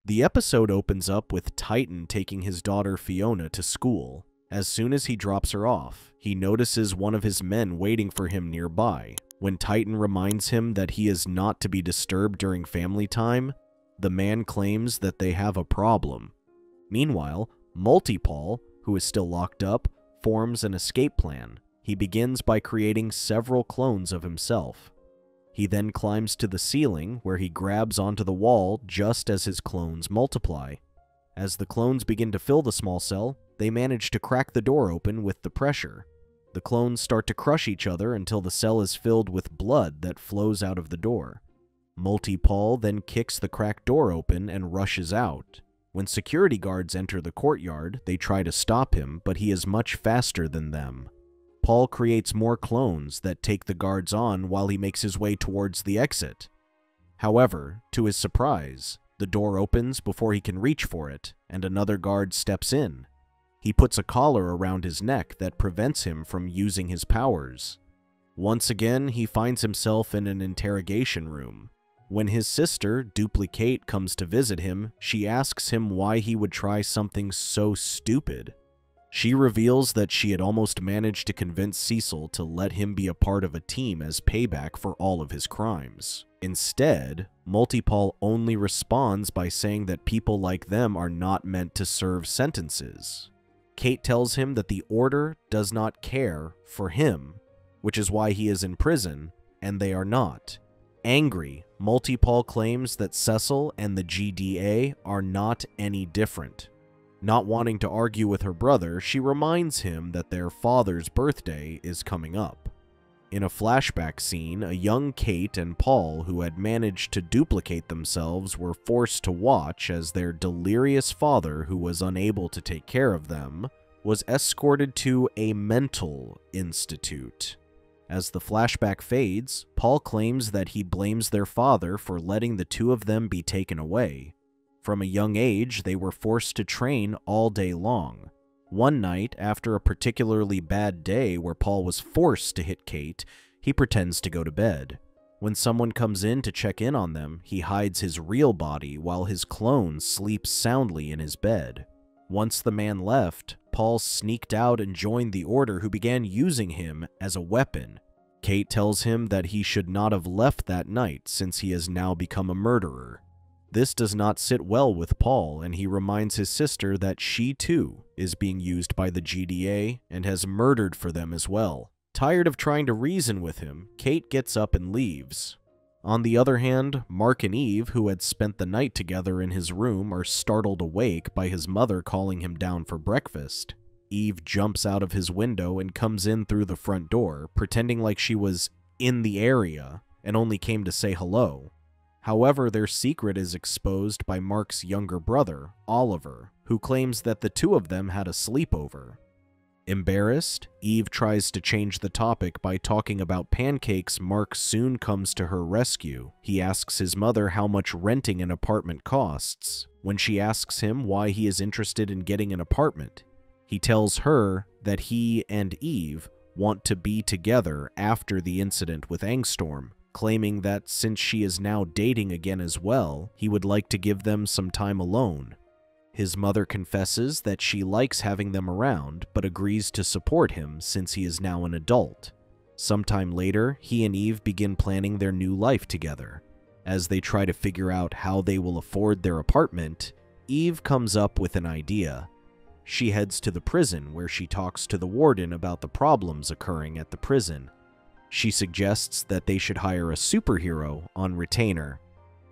The episode opens up with Titan taking his daughter Fiona to school. As soon as he drops her off, he notices one of his men waiting for him nearby. When Titan reminds him that he is not to be disturbed during family time, the man claims that they have a problem. Meanwhile, Multi-Paul, who is still locked up, forms an escape plan. He begins by creating several clones of himself. He then climbs to the ceiling, where he grabs onto the wall just as his clones multiply. As the clones begin to fill the small cell, they manage to crack the door open with the pressure. The clones start to crush each other until the cell is filled with blood that flows out of the door. Multi-Paul then kicks the cracked door open and rushes out. When security guards enter the courtyard, they try to stop him, but he is much faster than them. Paul creates more clones that take the guards on while he makes his way towards the exit. However, to his surprise, the door opens before he can reach for it, and another guard steps in. He puts a collar around his neck that prevents him from using his powers. Once again, he finds himself in an interrogation room. When his sister, Duplicate, comes to visit him, she asks him why he would try something so stupid. She reveals that she had almost managed to convince Cecil to let him be a part of a team as payback for all of his crimes. Instead, Multi-Paul only responds by saying that people like them are not meant to serve sentences. Kate tells him that the Order does not care for him, which is why he is in prison, and they are not. Angry, Multi-Paul claims that Cecil and the GDA are not any different. Not wanting to argue with her brother, she reminds him that their father's birthday is coming up. In a flashback scene, a young Kate and Paul, who had managed to duplicate themselves, were forced to watch as their delirious father, who was unable to take care of them, was escorted to a mental institute. As the flashback fades, Paul claims that he blames their father for letting the two of them be taken away. From a young age, they were forced to train all day long. One night, after a particularly bad day where Paul was forced to hit Kate, he pretends to go to bed. When someone comes in to check in on them, he hides his real body while his clone sleeps soundly in his bed. Once the man left, Paul sneaked out and joined the Order, who began using him as a weapon. Kate tells him that he should not have left that night since he has now become a murderer. This does not sit well with Paul, and he reminds his sister that she too is being used by the GDA and has murdered for them as well. Tired of trying to reason with him, Kate gets up and leaves. On the other hand, Mark and Eve, who had spent the night together in his room, are startled awake by his mother calling him down for breakfast. Eve jumps out of his window and comes in through the front door, pretending like she was in the area and only came to say hello. However, their secret is exposed by Mark's younger brother, Oliver, who claims that the two of them had a sleepover. Embarrassed, Eve tries to change the topic by talking about pancakes. Mark soon comes to her rescue. He asks his mother how much renting an apartment costs. When she asks him why he is interested in getting an apartment, he tells her that he and Eve want to be together after the incident with Angstorm, claiming that since she is now dating again as well, he would like to give them some time alone. His mother confesses that she likes having them around, but agrees to support him since he is now an adult. Sometime later, he and Eve begin planning their new life together. As they try to figure out how they will afford their apartment, Eve comes up with an idea. She heads to the prison where she talks to the warden about the problems occurring at the prison. She suggests that they should hire a superhero on retainer,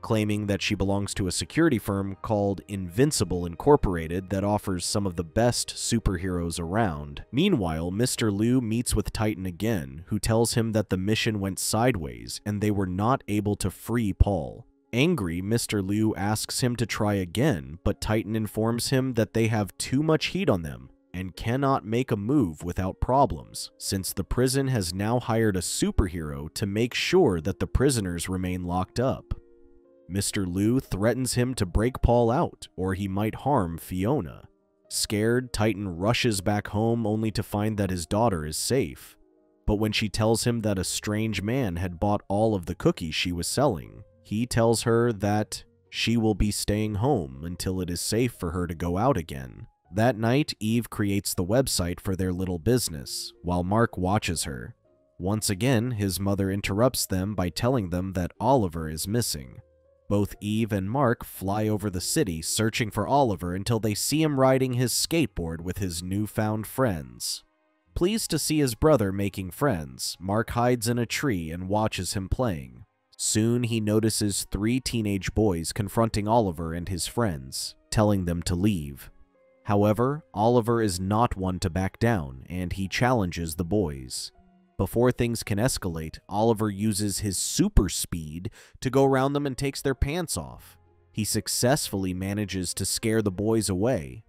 claiming that she belongs to a security firm called Invincible Incorporated that offers some of the best superheroes around. Meanwhile, Mr. Liu meets with Titan again, who tells him that the mission went sideways and they were not able to free Paul. Angry, Mr. Liu asks him to try again, but Titan informs him that they have too much heat on them and cannot make a move without problems, since the prison has now hired a superhero to make sure that the prisoners remain locked up. Mr. Liu threatens him to break Paul out, or he might harm Fiona. Scared, Titan rushes back home only to find that his daughter is safe. But when she tells him that a strange man had bought all of the cookies she was selling, he tells her that She will be staying home until it is safe for her to go out again. That night, Eve creates the website for their little business, while Mark watches her. Once again, his mother interrupts them by telling them that Oliver is missing. Both Eve and Mark fly over the city searching for Oliver until they see him riding his skateboard with his newfound friends. Pleased to see his brother making friends, Mark hides in a tree and watches him playing. Soon he notices 3 teenage boys confronting Oliver and his friends, telling them to leave. However, Oliver is not one to back down, and he challenges the boys. Before things can escalate, Oliver uses his super speed to go around them and takes their pants off. He successfully manages to scare the boys away.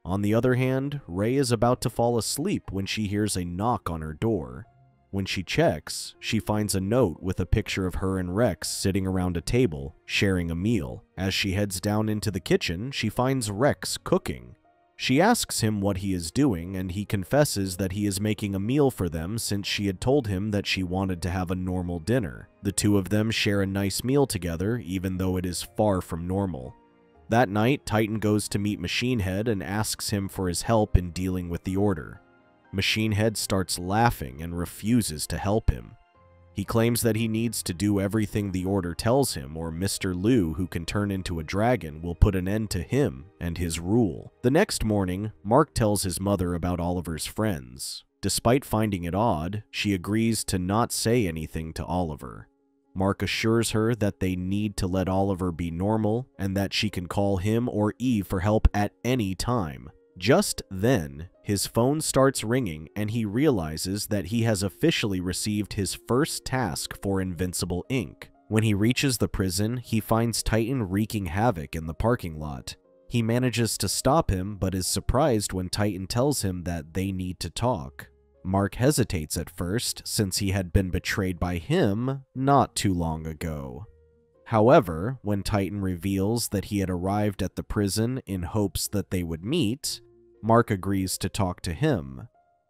On the other hand, Ray is about to fall asleep when she hears a knock on her door. When she checks, she finds a note with a picture of her and Rex sitting around a table, sharing a meal. As she heads down into the kitchen, she finds Rex cooking. She asks him what he is doing, and he confesses that he is making a meal for them since she had told him that she wanted to have a normal dinner. The two of them share a nice meal together, even though it is far from normal. That night, Titan goes to meet Machine Head and asks him for his help in dealing with the order. Machine Head starts laughing and refuses to help him. He claims that he needs to do everything the order tells him, or Mr. LIU, who can turn into a dragon, will put an end to him and his rule. The next morning, Mark tells his mother about Oliver's friends. Despite finding it odd, she agrees to not say anything to Oliver. Mark assures her that they need to let Oliver be normal and that she can call him or Eve for help at any time. Just then, his phone starts ringing and he realizes that he has officially received his first task for Invincible Inc. When he reaches the prison, he finds Titan wreaking havoc in the parking lot. He manages to stop him, but is surprised when Titan tells him that they need to talk. Mark hesitates at first, since he had been betrayed by him not too long ago. However, when Titan reveals that he had arrived at the prison in hopes that they would meet, Mark agrees to talk to him.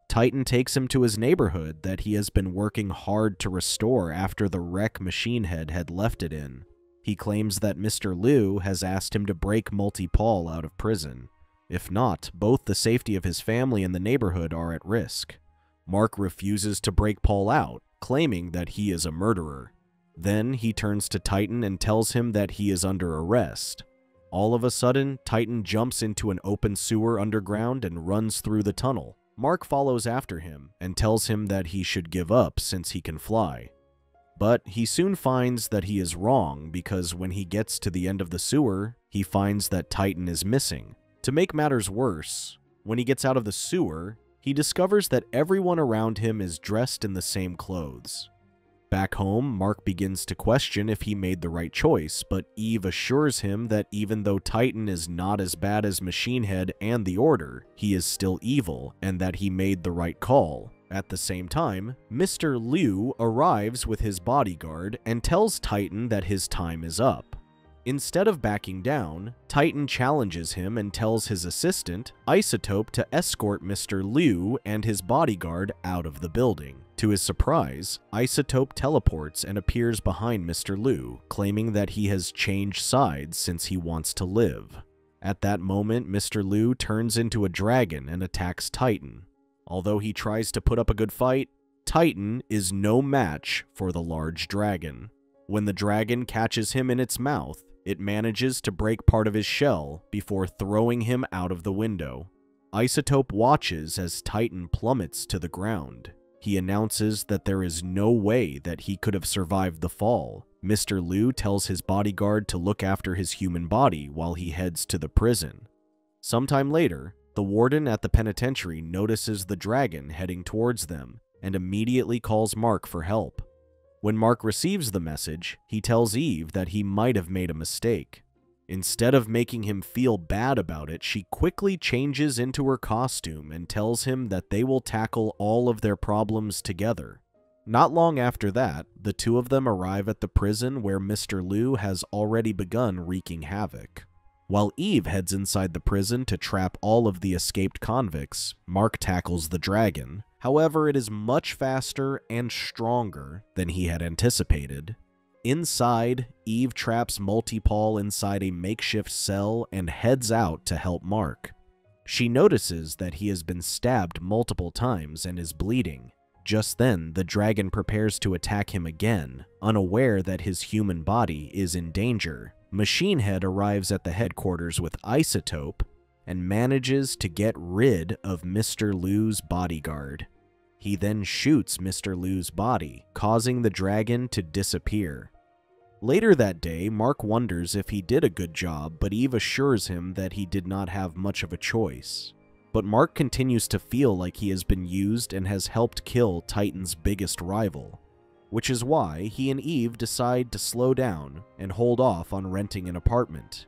Titan takes him to his neighborhood that he has been working hard to restore after the wreck Machine Head had left it in. He claims that Mr. LIU has asked him to break Multi-Paul out of prison. If not, both the safety of his family and the neighborhood are at risk. Mark refuses to break Paul out, claiming that he is a murderer. Then he turns to Titan and tells him that he is under arrest. All of a sudden, Titan jumps into an open sewer underground and runs through the tunnel. Mark follows after him and tells him that he should give up since he can fly. But he soon finds that he is wrong because when he gets to the end of the sewer, he finds that Titan is missing. To make matters worse, when he gets out of the sewer, he discovers that everyone around him is dressed in the same clothes. Back home, Mark begins to question if he made the right choice, but Eve assures him that even though Titan is not as bad as Machine Head and the Order, he is still evil, and that he made the right call. At the same time, Mr. LIU arrives with his bodyguard and tells Titan that his time is up. Instead of backing down, Titan challenges him and tells his assistant, Isotope, to escort Mr. LIU and his bodyguard out of the building. To his surprise, Isotope teleports and appears behind Mr. LIU, claiming that he has changed sides since he wants to live. At that moment, Mr. LIU turns into a dragon and attacks Titan. Although he tries to put up a good fight, Titan is no match for the large dragon. When the dragon catches him in its mouth, it manages to break part of his shell before throwing him out of the window. Isotope watches as Titan plummets to the ground. He announces that there is no way that he could have survived the fall. Mr. LIU tells his bodyguard to look after his human body while he heads to the prison. Sometime later, the warden at the penitentiary notices the dragon heading towards them and immediately calls Mark for help. When Mark receives the message, he tells Eve that he might have made a mistake. Instead of making him feel bad about it, she quickly changes into her costume and tells him that they will tackle all of their problems together. Not long after that, the two of them arrive at the prison where Mr. LIU has already begun wreaking havoc. While Eve heads inside the prison to trap all of the escaped convicts, Mark tackles the dragon. However, it is much faster and stronger than he had anticipated. Inside, Eve traps Multipol inside a makeshift cell and heads out to help Mark. She notices that he has been stabbed multiple times and is bleeding. Just then, the dragon prepares to attack him again, unaware that his human body is in danger. Machine Head arrives at the headquarters with Isotope and manages to get rid of Mr. Liu's bodyguard. He then shoots Mr. Liu's body, causing the dragon to disappear. Later that day, Mark wonders if he did a good job, but Eve assures him that he did not have much of a choice. But Mark continues to feel like he has been used and has helped kill Titan's biggest rival, which is why he and Eve decide to slow down and hold off on renting an apartment.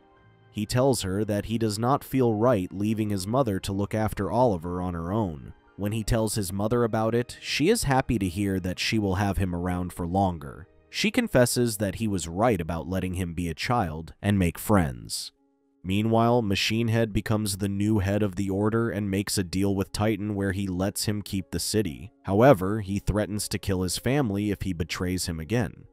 He tells her that he does not feel right leaving his mother to look after Oliver on her own. When he tells his mother about it, she is happy to hear that she will have him around for longer. She confesses that he was right about letting him be a child and make friends. Meanwhile, Machine Head becomes the new head of the Order and makes a deal with Titan where he lets him keep the city. However, he threatens to kill his family if he betrays him again.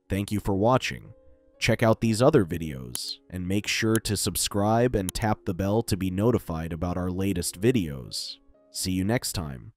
Thank you for watching. Check out these other videos, and make sure to subscribe and tap the bell to be notified about our latest videos. See you next time.